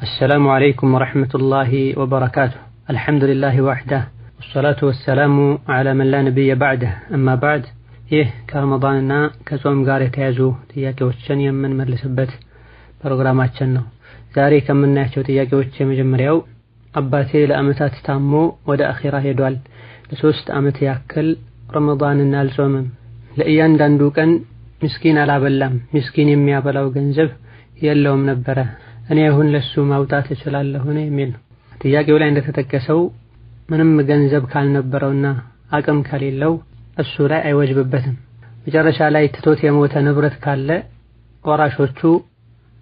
السلام عليكم ورحمة الله وبركاته. الحمد لله وحده والصلاة والسلام على من لا نبي بعده. أما بعد ይህ ከረመዳንና ከጾም ጋር የተያዙ ጥያቄዎችን የምንመልስበት ፕሮግራማችን ነው። ዛሬ ከምናያቸው ጥያቄዎች የመጀመሪያው አባቴ ለአመታት ታሞ ወደ አኺራ ሄዷል። ለ3 አመት ያክል ረመዳንን አልጾምም። ለእያንዳንዱ ቀን ምስኪን አላበላም። ምስኪን የሚያበላው ገንዘብ የለውም ነበረ። እኔ አሁን ለሱ ማውጣት እችላለሁ ነው የሚል ነው። ጥያቄው ላይ እንደተጠቀሰው ምንም ገንዘብ ካልነበረውና አቅም ከሌለው እሱ ላይ አይወጅብበትም። መጨረሻ ላይ ትቶት የሞተ ንብረት ካለ ወራሾቹ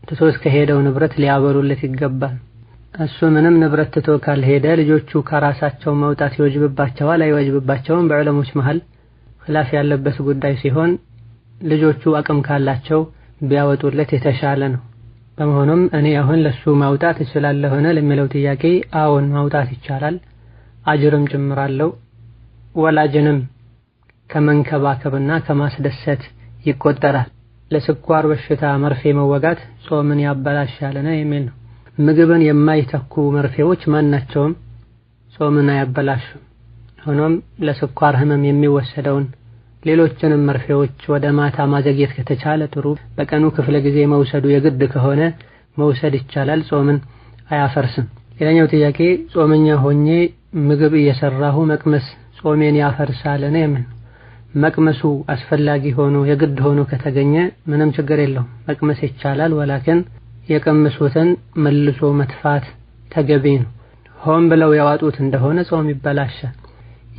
ትቶት ከሄደው ንብረት ሊያበሉለት ይገባል። እሱ ምንም ንብረት ትቶ ካልሄደ ልጆቹ ከራሳቸው ማውጣት ይወጅብባቸዋል አይወጅብባቸውም? በዑለሞች መሃል ኺላፍ ያለበት ጉዳይ ሲሆን ልጆቹ አቅም ካላቸው ቢያወጡለት የተሻለ ነው። በመሆኑም እኔ አሁን ለሱ ማውጣት እችላለሁ ለሚለው ጥያቄ አዎን ማውጣት ይቻላል፣ አጅርም ጭምራለው። ወላጅንም ከመንከባከብና ከማስደሰት ይቆጠራል። ለስኳር በሽታ መርፌ መወጋት ጾምን ያበላሻል የሚል ነው። ምግብን የማይተኩ መርፌዎች ማናቸውም ጾምን አያበላሹም። ሆኖም ለስኳር ህመም የሚወሰደውን ሌሎችንም መርፌዎች ወደ ማታ ማዘግየት ከተቻለ ጥሩ። በቀኑ ክፍለ ጊዜ መውሰዱ የግድ ከሆነ መውሰድ ይቻላል፣ ጾምን አያፈርስም። ሌላኛው ጥያቄ ጾመኛ ሆኜ ምግብ እየሰራሁ መቅመስ ጾሜን ያፈርሳል ነው የሚል። መቅመሱ አስፈላጊ ሆኖ የግድ ሆኖ ከተገኘ ምንም ችግር የለውም፣ መቅመስ ይቻላል። ወላኪን የቀመሱትን መልሶ መትፋት ተገቢ ነው። ሆን ብለው ያዋጡት እንደሆነ ጾም ይበላሻል።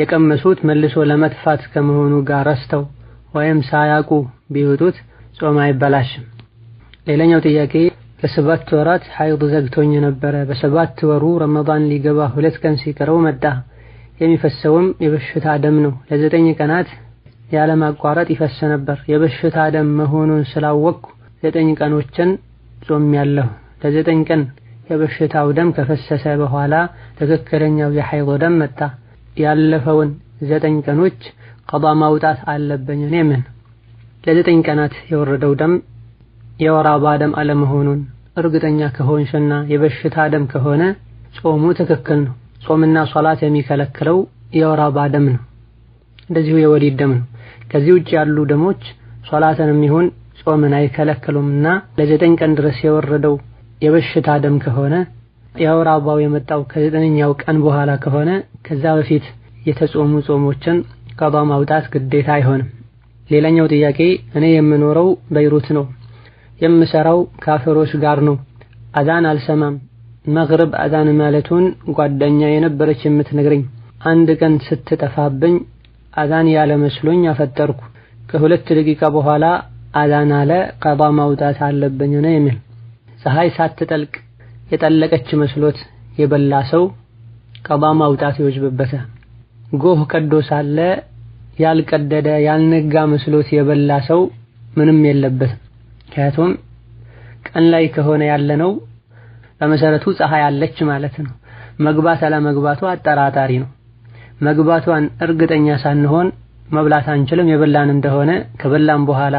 የቀመሱት መልሶ ለመትፋት ከመሆኑ ጋር ረስተው ወይም ሳያቁ ቢወጡት ጾም አይበላሽም። ሌላኛው ጥያቄ ለ7 ወራት ሐይድ ዘግቶኝ ነበረ። በ7 ወሩ ረመዳን ሊገባ 2 ቀን ሲቀረው መጣ። የሚፈሰውም የበሽታ ደም ነው። ለ9 ቀናት ያለ ማቋረጥ ይፈስ ነበር። የበሽታ ደም መሆኑን ስላወቅኩ 9 ቀኖችን ጾምያለሁ። ለ9 ቀን የበሽታው ደም ከፈሰሰ በኋላ ትክክለኛው የሐይድ ደም መጣ። ያለፈውን 9 ቀኖች ቀዷ ማውጣት አለብኝ እኔ ምን? ለ9 ቀናት የወረደው ደም የወር አበባ ደም አለመሆኑን እርግጠኛ ከሆንሽና የበሽታ ደም ከሆነ ጾሙ ትክክል ነው። ጾምና ሶላት የሚከለክለው የወር አበባ ደም ነው፣ እንደዚሁ የወሊድ ደም ነው። ከዚህ ውጭ ያሉ ደሞች ሶላትንም ይሁን ጾምን አይከለክሉምና ለ9 ቀን ድረስ የወረደው የበሽታ ደም ከሆነ የወር አበባው የመጣው ከ9ኛው ቀን በኋላ ከሆነ ከዛ በፊት የተጾሙ ጾሞችን ቀዷ ማውጣት ግዴታ አይሆንም። ሌላኛው ጥያቄ እኔ የምኖረው በይሩት ነው። የምሰራው ካፍሮች ጋር ነው። አዛን አልሰማም። መግሪብ አዛን ማለቱን ጓደኛ የነበረች የምትነግረኝ አንድ ቀን ስትጠፋብኝ አዛን ያለ መስሎኝ አፈጠርኩ። ከ2 ደቂቃ በኋላ አዛን አለ። ቀዷ ማውጣት አለብኝ ነው የሚል። ፀሐይ ሳትጠልቅ የጠለቀች መስሎት የበላ ሰው ቀዷ ማውጣት ይወጅብበታል። ጎህ ቀዶ ሳለ ያልቀደደ ያልነጋ መስሎት የበላ ሰው ምንም የለበትም። ምክንያቱም ቀን ላይ ከሆነ ያለነው በመሰረቱ ፀሐይ አለች ማለት ነው። መግባት አለመግባቷ አጠራጣሪ ነው። መግባቷን እርግጠኛ ሳንሆን መብላት አንችልም። የበላን እንደሆነ ከበላን በኋላ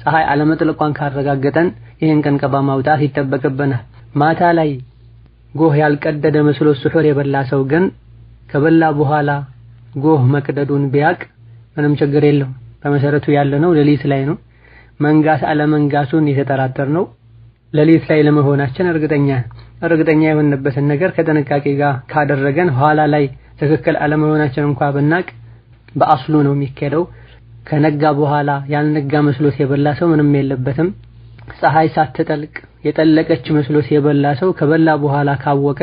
ፀሐይ አለመጥለቋን ካረጋገጠን ይህን ቀን ቀዷ ማውጣት ይጠበቅብናል። ማታ ላይ ጎህ ያልቀደደ መስሎት ስሑር የበላ ሰው ግን ከበላ በኋላ ጎህ መቅደዱን ቢያቅ ምንም ችግር የለውም። በመሰረቱ ያለነው ሌሊት ላይ ነው። መንጋት አለመንጋቱን የተጠራጠርነው ሌሊት ላይ ለመሆናችን እርግጠኛ የሆነበትን ነገር ከጥንቃቄ ጋር ካደረገን ኋላ ላይ ትክክል አለመሆናችን እንኳን ብናቅ በአስሉ ነው የሚከደው። ከነጋ በኋላ ያልነጋ መስሎት የበላ ሰው ምንም የለበትም። ፀሐይ ሳትጠልቅ የጠለቀች መስሎት የበላ ሰው ከበላ በኋላ ካወቀ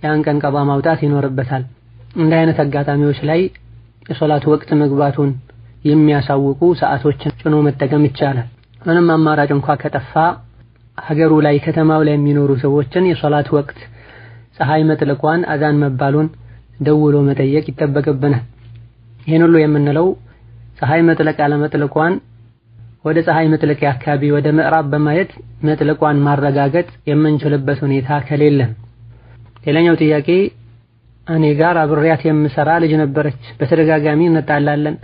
ያን ቀን ቀዷ ማውጣት ይኖርበታል። እንደ አይነት አጋጣሚዎች ላይ የሶላት ወቅት መግባቱን የሚያሳውቁ ሰዓቶችን ጭኖ መጠቀም ይቻላል። ምንም አማራጭ እንኳን ከጠፋ ሀገሩ ላይ ከተማው ላይ የሚኖሩ ሰዎችን የሶላት ወቅት ፀሐይ መጥለቋን አዛን መባሉን ደውሎ መጠየቅ ይጠበቅብናል። ይሄን ሁሉ የምንለው ፀሐይ መጥለቅ አለመጥለቋን ወደ ፀሐይ መጥለቂያ አካባቢ ወደ ምዕራብ በማየት መጥለቋን ማረጋገጥ የምንችልበት ሁኔታ ከሌለ። ሌላኛው ጥያቄ እኔ ጋር አብሬያት የምሰራ ልጅ ነበረች። በተደጋጋሚ እንጣላለን።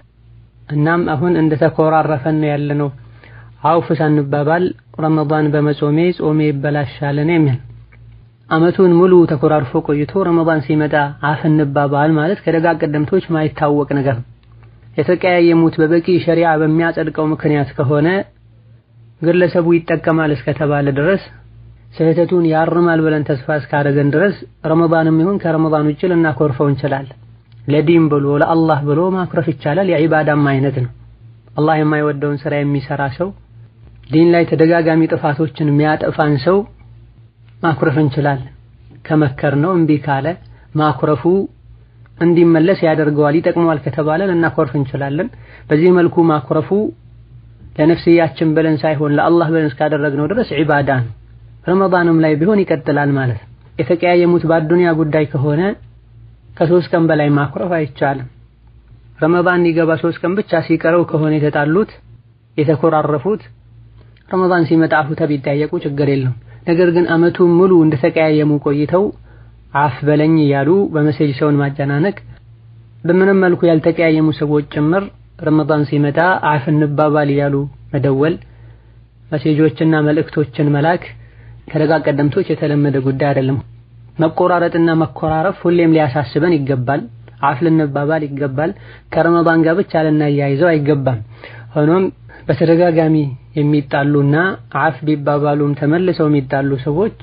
እናም አሁን እንደተኮራረፈን ነው ያለነው። አውፍ ሳንባባል ረመዳን በመጾሜ ጾሜ ይበላሻል የሚል አመቱን ሙሉ ተኮራርፎ ቆይቶ ረመዳን ሲመጣ አፍ እንባባል ማለት ከደጋ ቀደምቶች ማይታወቅ ነገር ነው። የተቀያየሙት በበቂ ሸሪዓ በሚያጸድቀው ምክንያት ከሆነ ግለሰቡ ይጠቀማል እስከተባለ ድረስ ስህተቱን ያርማል ብለን ተስፋ እስካደረገን ድረስ ረመዳንም ይሁን ከረመዳን ውጭ ልናኮርፈው እንችላለን። ለዲን ብሎ ለአላህ ብሎ ማኩረፍ ይቻላል። የዒባዳም አይነት ነው። አላህ የማይወደውን ስራ የሚሰራ ሰው፣ ዲን ላይ ተደጋጋሚ ጥፋቶችን የሚያጠፋን ሰው ማኩረፍ እንችላለን። ከመከርነው እምቢ ካለ ማኩረፉ እንዲመለስ ያደርገዋል ይጠቅመዋል ከተባለ ልናኮርፍ እንችላለን። በዚህ መልኩ ማኩረፉ ለነፍስያችን ብለን ሳይሆን ለአላህ ብለን እስካደረግነው ድረስ ዒባዳ ነው። ረመዳንም ላይ ቢሆን ይቀጥላል ማለት ነው። የተቀያየሙት በአዱንያ ጉዳይ ከሆነ ከ3 ቀን በላይ ማኩረፍ አይቻልም። ረመዳን ሊገባ 3 ቀን ብቻ ሲቀረው ከሆነ የተጣሉት የተኮራረፉት ረመዳን ሲመጣ አፉ ቢጠያየቁ ችግር የለውም። ነገር ግን አመቱን ሙሉ እንደተቀያየሙ ቆይተው አፍ በለኝ እያሉ በመሴጅ ሰውን ማጨናነቅ፣ በምንም መልኩ ያልተቀያየሙ ሰዎች ጭምር ረመዳን ሲመጣ አፍ እንባባል እያሉ መደወል፣ መሴጆችና መልእክቶችን መላክ ከደጋ ቀደምቶች የተለመደ ጉዳይ አይደለም። መቆራረጥና መኮራረፍ ሁሌም ሊያሳስበን ይገባል። አፍ ልንባባል ይገባል። ከረመዳን ጋር ብቻ ልናያይዘው አይገባም። ሆኖም በተደጋጋሚ የሚጣሉና አፍ ቢባባሉም ተመልሰው የሚጣሉ ሰዎች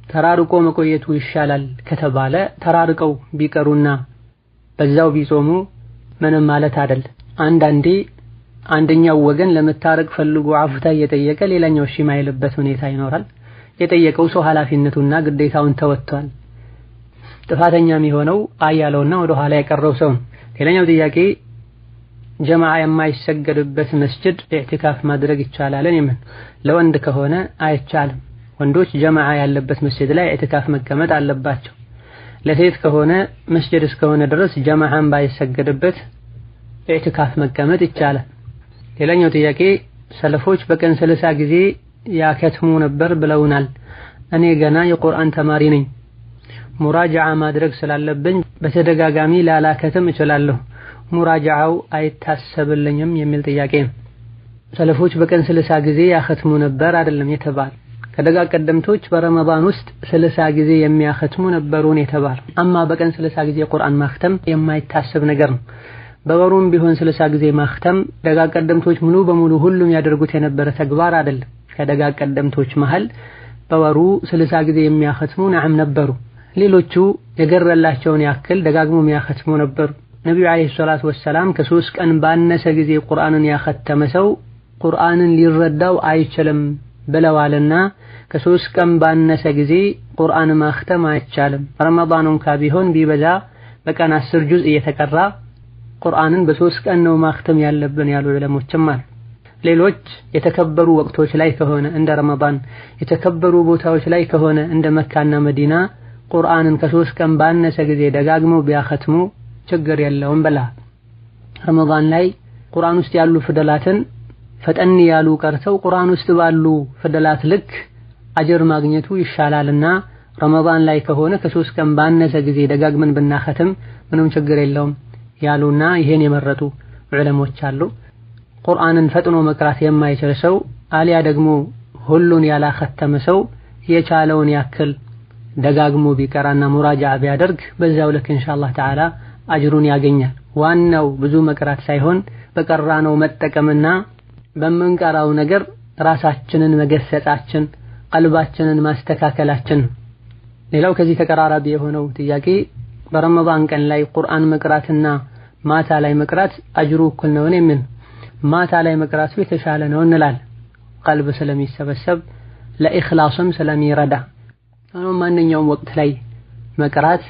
ተራርቆ መቆየቱ ይሻላል ከተባለ ተራርቀው ቢቀሩና በዛው ቢጾሙ ምንም ማለት አይደል። አንዳንዴ አንደኛው ወገን ለመታረቅ ፈልጎ አፍታ እየጠየቀ ሌላኛው እሺ ማይልበት ሁኔታ ይኖራል። የጠየቀው ሰው ኃላፊነቱና ግዴታውን ተወጥቷል። ጥፋተኛ የሚሆነው አያለውና ወደ ኋላ የቀረው ሰው። ሌላኛው ጥያቄ ጀማዓ የማይሰገድበት መስጂድ ኢዕቲካፍ ማድረግ ይቻላልን? የምን ለወንድ ከሆነ አይቻልም። ወንዶች ጀማዓ ያለበት መስጂድ ላይ ኢዕቲካፍ መቀመጥ አለባቸው። ለሴት ከሆነ መስጂድ እስከሆነ ድረስ ጀማዓን ባይሰገድበት ኢዕቲካፍ መቀመጥ ይቻላል። ሌላኛው ጥያቄ ሰለፎች በቀን 30 ጊዜ ያከትሙ ነበር ብለውናል። እኔ ገና የቁርአን ተማሪ ነኝ። ሙራጃዓ ማድረግ ስላለብኝ በተደጋጋሚ ላላከትም እችላለሁ። ሙራጃዓው አይታሰብልኝም የሚል ጥያቄ ነው። ሰለፎች በቀን 30 ጊዜ ያከትሙ ነበር አይደለም የተባለ። ከደጋ ቀደምቶች በረመዳን ውስጥ 30 ጊዜ የሚያከትሙ ነበሩን የተባለ። አማ በቀን 30 ጊዜ ቁርአን ማክተም የማይታሰብ ነገር ነው። በወሩም ቢሆን 30 ጊዜ ማክተም ደጋ ቀደምቶች ሙሉ በሙሉ ሁሉም ያደርጉት የነበረ ተግባር አይደለም። ከደጋ ቀደምቶች መሃል በወሩ 60 ጊዜ የሚያከትሙ ነዓም ነበሩ። ሌሎቹ የገረላቸውን ያክል ደጋግሞ የሚያከትሙ ነበሩ። ነብዩ አለይሂ ሰላቱ ወሰላም ከ3 ቀን ባነሰ ጊዜ ቁርአንን ያከተመ ሰው ቁርአንን ሊረዳው አይችልም ብለዋልና ከ3 ቀን ባነሰ ጊዜ ቁርአን ማክተም አይቻልም። ረመዳኑን ቢሆን ቢበዛ በቀን 10 ጁዝ እየተቀራ ቁርአንን በ3 ቀን ነው ማክተም ያለብን ያሉ ዑለሞችም አሉ። ሌሎች የተከበሩ ወቅቶች ላይ ከሆነ እንደ ረመዳን፣ የተከበሩ ቦታዎች ላይ ከሆነ እንደ መካና መዲና ቁርአንን ከ3 ቀን ባነሰ ጊዜ ደጋግመው ቢያከትሙ ችግር የለውም ብላ። ረመዳን ላይ ቁርአን ውስጥ ያሉ ፊደላትን ፈጠን ያሉ ቀርተው ቁርአን ውስጥ ባሉ ፊደላት ልክ አጅር ማግኘቱ ይሻላልና ረመዳን ላይ ከሆነ ከ3 ቀን ባነሰ ጊዜ ደጋግመን ብናከትም ምንም ችግር የለውም ያሉና ይሄን የመረጡ ዑለሞች አሉ። ቁርአንን ፈጥኖ መቅራት የማይችል ሰው አሊያ ደግሞ ሁሉን ያላከተመ ሰው የቻለውን ያክል ደጋግሞ ቢቀራና ሙራጃዓ ቢያደርግ በዛው ልክ ኢንሻአላህ ተዓላ አጅሩን ያገኛል። ዋናው ብዙ መቅራት ሳይሆን በቀራነው መጠቀምና በመንቀራው ነገር ራሳችንን መገሰጻችን፣ ቀልባችንን ማስተካከላችን። ሌላው ከዚህ ተቀራራቢ የሆነው ጥያቄ በረመዳን ቀን ላይ ቁርአን መቅራትና ማታ ላይ መቅራት አጅሩ እኩል ነው የሚል። ማታ ላይ መቅራቱ የተሻለ ነው እንላለን። ቀልብ ስለሚሰበሰብ ለኢኽላስም ስለሚረዳ። ማንኛውም ወቅት ላይ መቅራት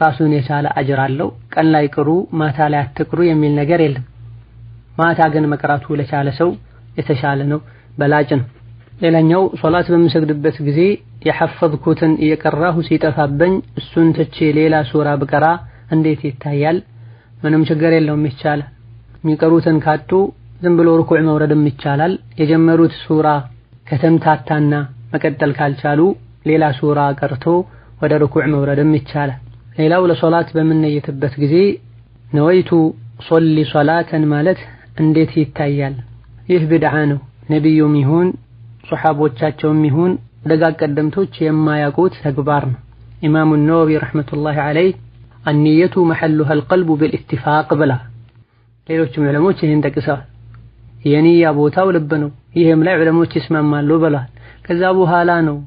ራሱን የቻለ አጅር አለው። ቀን ላይ ቅሩ ማታ ላይ አትቅሩ የሚል ነገር የለም። ማታ ግን መቅራቱ ለቻለ ሰው የተሻለ ነው፣ በላጭ ነው። ሌላኛው ሶላት በምሰግድበት ጊዜ የሐፈዝኩትን እየቀራሁ ሲጠፋብኝ እሱን ትቼ ሌላ ሱራ ብቀራ እንዴት ይታያል? ምንም ችግር የለውም ይቻላል። የሚቀሩትን ካጡ ዝም ብሎ ሩኩዕ መውረድም ይቻላል። የጀመሩት ሱራ ከተምታታና መቀጠል ካልቻሉ ሌላ ሱራ ቀርቶ ወደ ሩኩዕ መውረድም ይቻላል። ሌላው ለሶላት በምንነየትበት ጊዜ ነወይቱ ሶሊ ሶላተን ማለት እንዴት ይታያል? ይህ ቢድዓ ነው። ነብዩም ይሁን ሱሐቦቻቸውም ይሁን ደጋግ ቀደምቶች የማያውቁት ተግባር ነው። ኢማሙ ነወዊ ረሕመቱላሂ ዐለይህ አንየቱ መሐሉሃ አልቀልቡ ቢልኢትፋቅ ብላ ሌሎችም ዑለሞች ይህን ጠቅሰዋል። የኒያ ቦታው ልብ ነው። ይህም ላይ ዑለሞች ይስማማሉ ብለዋል። ከዛ በኋላ ነው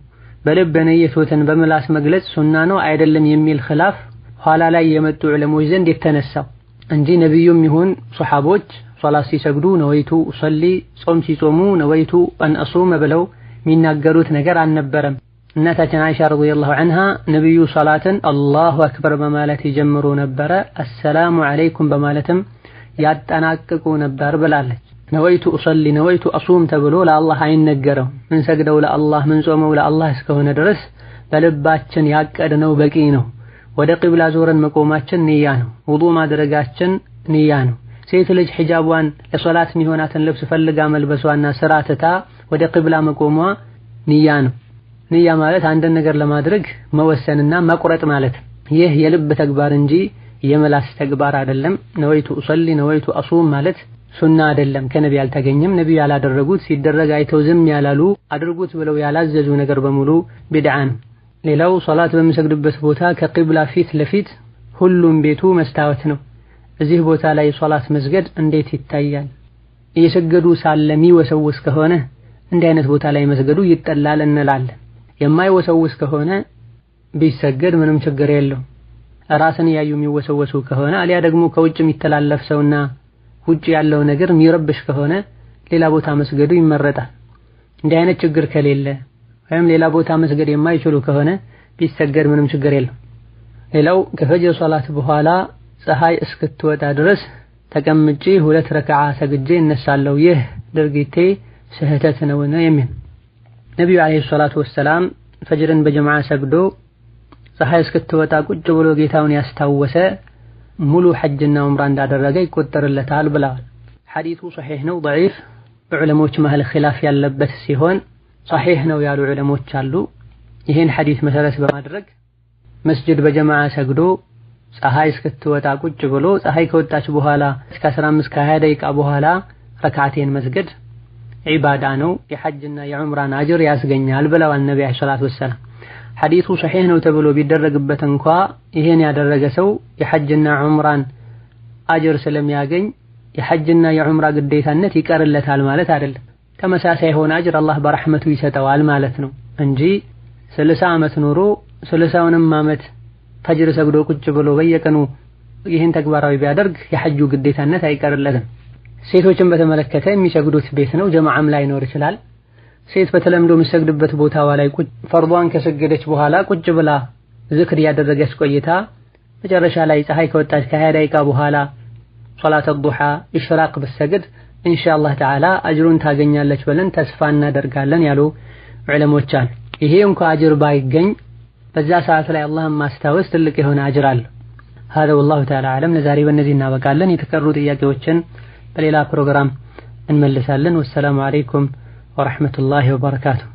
በልብ ነየቱን በምላስ መግለጽ ሱና ነው አይደለም የሚል ኺላፍ ኋላ ላይ የመጡ ዑለሞች ዘንድ የተነሳው እንጂ ነብዩም ይሁን ሱሐቦች ሶላት ሲሰግዱ ነወይቱ ኡሰሊ፣ ጾም ሲጾሙ ነወይቱ አን አሱመ ብለው የሚናገሩት ነገር አልነበረም። እናታችን አይሻ ረዲየላሁ ዐንሃ ነብዩ ሶላትን አላሁ አክበር በማለት ይጀምሩ ነበረ፣ አሰላሙ ዐለይኩም በማለትም ያጠናቅቁ ነበር ብላለች። ነወይቱ ኡሰሊ ነወይቱ አሱም ተብሎ ለአላህ አይነገረው። ምን ሰግደው ለአላህ ምን ጾመው ለአላህ እስከሆነ ድረስ በልባችን ያቀድነው በቂ ነው። ወደ ቂብላ ዞረን መቆማችን ንያ ነው። ውዱእ ማድረጋችን ንያ ነው። ሴት ልጅ ሒጃቧን ለሶላት የሚሆናትን ልብስ ፈልጋ መልበሷና ስራ ትታ ወደ ቂብላ መቆሟ ንያ ነው። ንያ ማለት አንድን ነገር ለማድረግ መወሰንና መቁረጥ ማለት። ይህ የልብ ተግባር እንጂ የመላስ ተግባር አይደለም። ነወይቱ ኡሰሊ ነወይቱ አሱም ማለት ሱና አይደለም፣ ከነቢ አልተገኘም። ነብዩ ያላደረጉት ሲደረግ አይተው ዝም ያላሉ አድርጉት ብለው ያላዘዙ ነገር በሙሉ ቢድዓ ነው። ሌላው ሶላት በሚሰግድበት ቦታ ከቂብላ ፊት ለፊት ሁሉም ቤቱ መስታወት ነው። እዚህ ቦታ ላይ ሶላት መስገድ እንዴት ይታያል? እየሰገዱ ሳለ የሚወሰውስ ከሆነ እንዲህ አይነት ቦታ ላይ መስገዱ ይጠላል እንላለን። የማይወሰውስ ከሆነ ቢሰገድ ምንም ችግር የለው። ራስን ያዩ የሚወሰወሱ ከሆነ አሊያ ደግሞ ከውጭ የሚተላለፍ ሰውና ውጭ ያለው ነገር የሚረብሽ ከሆነ ሌላ ቦታ መስገዱ ይመረጣል። እንዲህ አይነት ችግር ከሌለ ወይም ሌላ ቦታ መስገድ የማይችሉ ከሆነ ቢሰገድ ምንም ችግር የለው። ሌላው ከፈጅር ሶላት በኋላ ፀሐይ እስክትወጣ ድረስ ተቀምጬ 2 ረክዓ ሰግጄ እነሳለሁ፣ ይህ ድርጊቴ ስህተት ነውና የሚል ነብዩ አለይሂ ሰላቱ ወሰላም ፈጅርን በጀማዓ ሰግዶ ፀሐይ እስክትወጣ ቁጭ ብሎ ጌታውን ያስታወሰ ሙሉ ሐጅና ዑምራ እንዳደረገ ይቆጠርለታል ብለዋል። ሐዲሱ ሶሒህ ነው ضعيف በዑለሞች መሃል ኺላፍ ያለበት ሲሆን ሶሒህ ነው ያሉ ዑለሞች አሉ። ይህን ሐዲስ መሰረት በማድረግ መስጂድ በጀማዓ ሰግዶ ፀሐይ እስክትወጣ ቁጭ ብሎ ፀሐይ ከወጣች በኋላ እስከ 15 ከ20 ደቂቃ በኋላ ረካዓቴን መስገድ ዒባዳ ነው፣ የሐጅና የዑምራን አጅር ያስገኛል ብለዋል ነብዩ አለይሂ ሰላቱ ወሰላም። ሐዲሱ ሶሒህ ነው ተብሎ ቢደረግበት እንኳ ይሄን ያደረገ ሰው የሐጅና ዑምራን አጅር ስለሚያገኝ የሐጅና የዑምራ ግዴታነት ይቀርለታል ማለት አይደለም። ተመሳሳይ የሆነ አጅር አላህ በረሕመቱ ይሰጠዋል ማለት ነው እንጂ 30 ዓመት ኖሮ 30ውንም ዓመት ፈጅር ሰግዶ ቁጭ ብሎ በየቀኑ ይህን ተግባራዊ ቢያደርግ የሐጁ ግዴታነት አይቀርለትም። ሴቶችን በተመለከተ የሚሰግዱት ቤት ነው፣ ጀማዓም ላይ ኖር ይችላል። ሴት በተለምዶ የሚሰግድበት ቦታዋ ላይ ፈርዷን ከሰገደች በኋላ ቁጭ ብላ ዝክር ያደረገች ቆይታ መጨረሻ ላይ ፀሐይ ከወጣች ከ20 ደቂቃ በኋላ ሶላት الضحى ኢሽራቅ ብትሰግድ ኢንሻአላህ ተዓላ አጅሩን ታገኛለች ብለን ተስፋ እናደርጋለን ያሉ ዑለሞች አሉ። ይሄ እንኳን አጅር ባይገኝ በዛ ሰዓት ላይ አላህን ማስታወስ ትልቅ የሆነ አጅር አለው። هذا والله تعالى اعلم። ለዛሬ በእነዚህ እናበቃለን። የተቀሩ ጥያቄዎችን በሌላ ፕሮግራም እንመልሳለን። ወሰላሙ አለይኩም ورحمة الله وبركاته.